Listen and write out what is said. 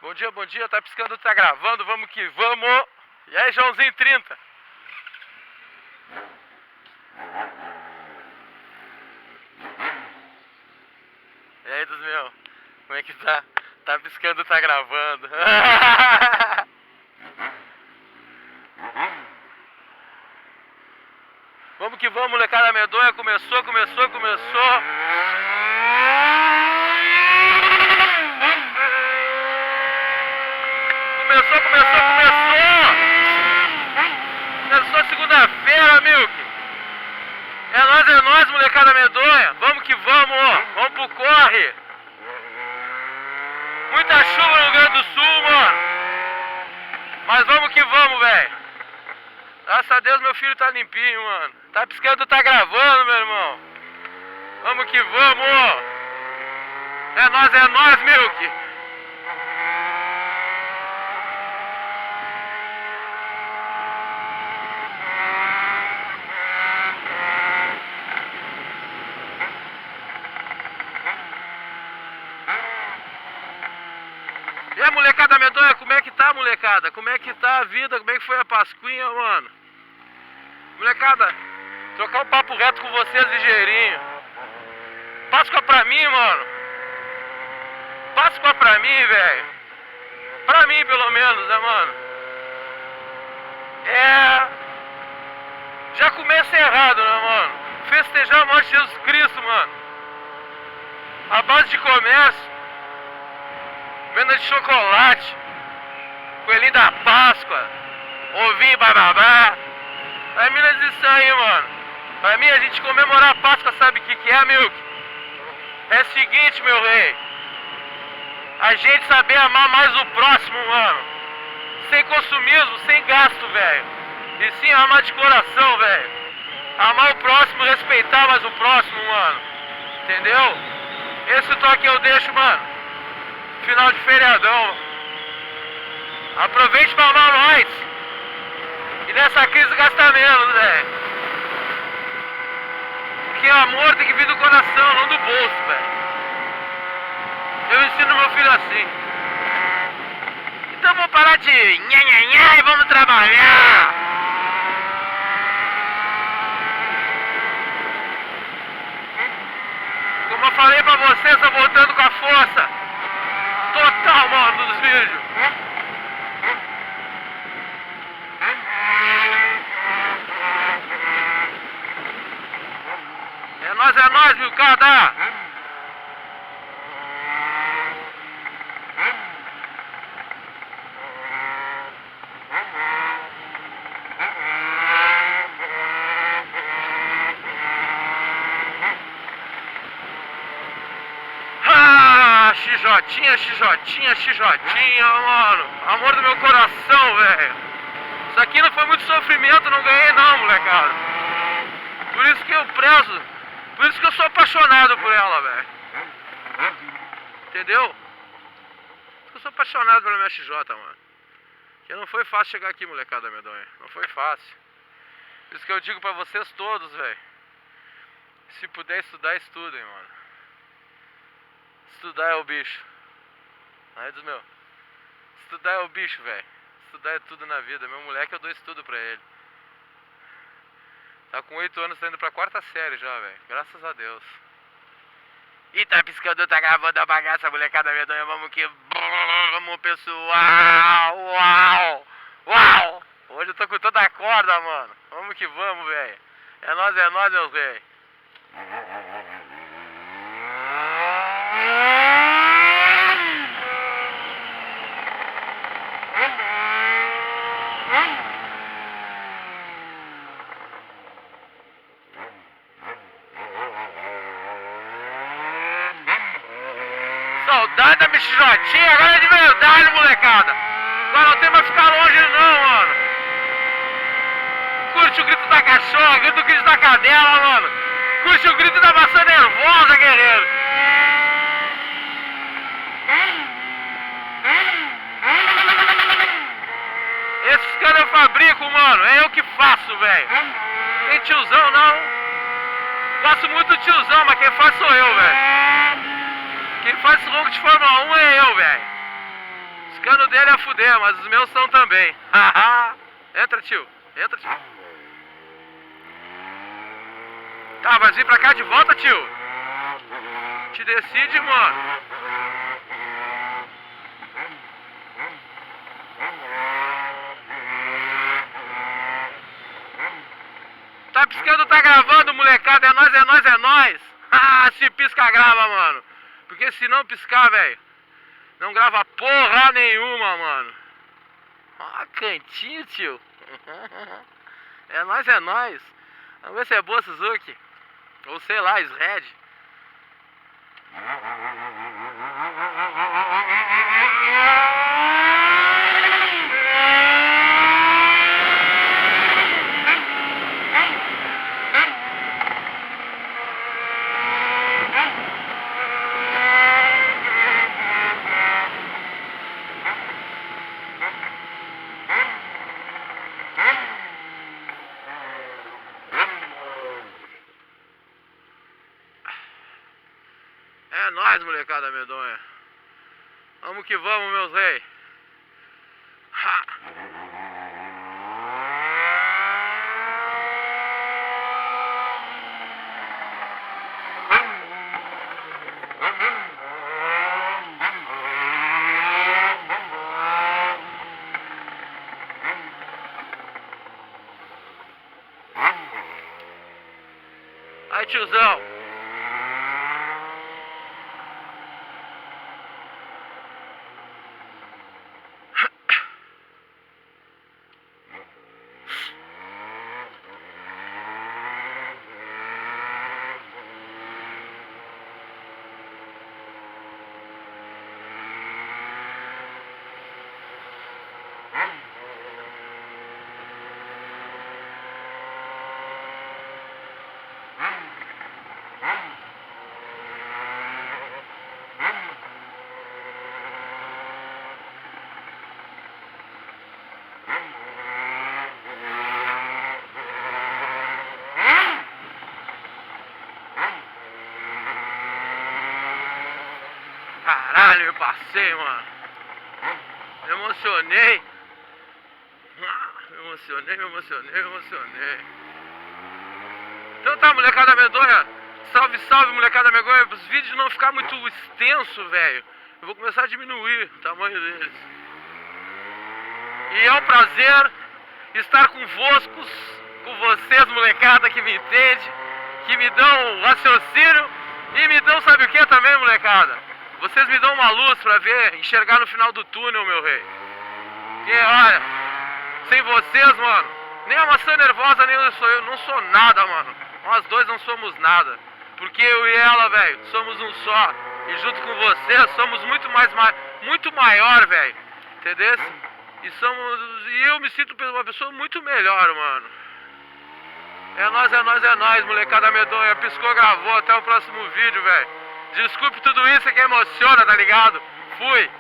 Bom dia, tá piscando, tá gravando, vamos que vamos. E aí, Joãozinho 30. E aí, dos meus, como é que tá? Tá piscando, tá gravando. Vamos que vamos, molecada medonha, começou. Começou segunda-feira, Milk. É nóis, molecada medonha. Vamos que vamos, ó. Vamos pro corre. Muita chuva no Rio Grande do Sul, mano. Mas vamos que vamos, velho. Graças a Deus meu filho tá limpinho, mano. Tá piscando, tá gravando, meu irmão. Vamos que vamos, ó. É nóis, Milk. E a molecada medonha, como é que tá, molecada? Como é que tá a vida? Como é que foi a Pascuinha, mano? Molecada, trocar um papo reto com vocês ligeirinho. Páscoa pra mim, mano. Páscoa pra mim, velho. Pra mim, pelo menos, né, mano? Já começa errado, né, mano? Festejar a morte de Jesus Cristo, mano. A base de comércio. Venda de chocolate, coelhinho da Páscoa, ovinho bababá. Pra mim não existe isso aí, mano. Pra mim a gente comemorar a Páscoa, sabe o que é, Milk? É o seguinte, meu rei. A gente saber amar mais o próximo, mano. Sem consumismo, sem gasto, velho. E sim amar de coração, velho. Amar o próximo, respeitar mais o próximo, mano. Entendeu? Esse toque eu deixo, mano. Final de feriadão. Aproveite pra amar mais. E nessa crise gasta menos, velho. Porque amor tem que vir do coração, não do bolso, velho. Eu ensino meu filho assim. Então vou parar de nha e vamos trabalhar. Como eu falei pra vocês, tô voltando com a força total, mano, dos vídeos. É nóis, Milcada. XJ, mano. Amor do meu coração, velho. Isso aqui não foi muito sofrimento, não ganhei não, molecada. Por isso que eu prezo. Por isso que eu sou apaixonado por ela, velho. Entendeu? Eu sou apaixonado pela minha XJ, mano. Porque não foi fácil chegar aqui, molecada medonha. Não foi fácil. Por isso que eu digo pra vocês todos, velho. Se puder estudar, estudem, mano. Estudar é o bicho. Aí dos meus. Estudar é o bicho, velho. Estudar é tudo na vida. Meu moleque, eu dou estudo pra ele. Tá com 8 anos, tá indo pra 4ª série já, velho. Graças a Deus. E tá piscando, tá gravando a bagaça, molecada medonha. Vamos que... Vamos, pessoal. Uau. Hoje eu tô com toda a corda, mano. Vamos que vamos, velho. É nóis, meus velhos. Saudade da bichijotinha, agora é de verdade, molecada. Agora não tem mais ficar longe não, mano. Curte o grito da cachorra, curte o grito da cadela, mano. Curte o grito da maçã nervosa, guerreiro. Esses caras eu fabrico, mano. É eu que faço, velho. Tem tiozão, não. Faço muito tiozão, mas quem faz sou eu, velho. Quem faz esse louco de Fórmula 1 é eu, velho. Os plano dele é fuder, mas os meus são também. Entra, tio. Entra, tio. Tá, vai vir pra cá de volta, tio? Te decide, mano. Tá piscando, tá gravando, molecada. É nóis, é nóis, é nóis. Se pisca, grava, mano. Porque se não piscar, velho, não grava porra nenhuma, mano. Ó, cantinho, tio. É nóis, é nóis. Vamos ver se é boa Suzuki. Ou sei lá, Shred. É nóis, molecada medonha. Vamos que vamos, meus reis. Aí, tiozão. Caralho, eu passei, mano. Me emocionei. Me emocionei. Então tá, molecada medonha. Salve, salve, molecada medonha. Os vídeos não ficar muito extenso, velho, eu vou começar a diminuir o tamanho deles. E é um prazer estar convosco, com vocês, molecada, que me entende, que me dão raciocínio e me dão, sabe o que também, molecada? Vocês me dão uma luz pra ver, enxergar no final do túnel, meu rei. Porque, olha, sem vocês, mano, nem a maçã nervosa, nem eu não sou nada, mano. Nós dois não somos nada. Porque eu e ela, velho, somos um só. E junto com vocês somos muito maior, velho. Entendeu? E eu me sinto uma pessoa muito melhor, mano. É nóis, molecada medonha. Piscou, gravou. Até o próximo vídeo, velho. Desculpe tudo isso que emociona, tá ligado? Fui.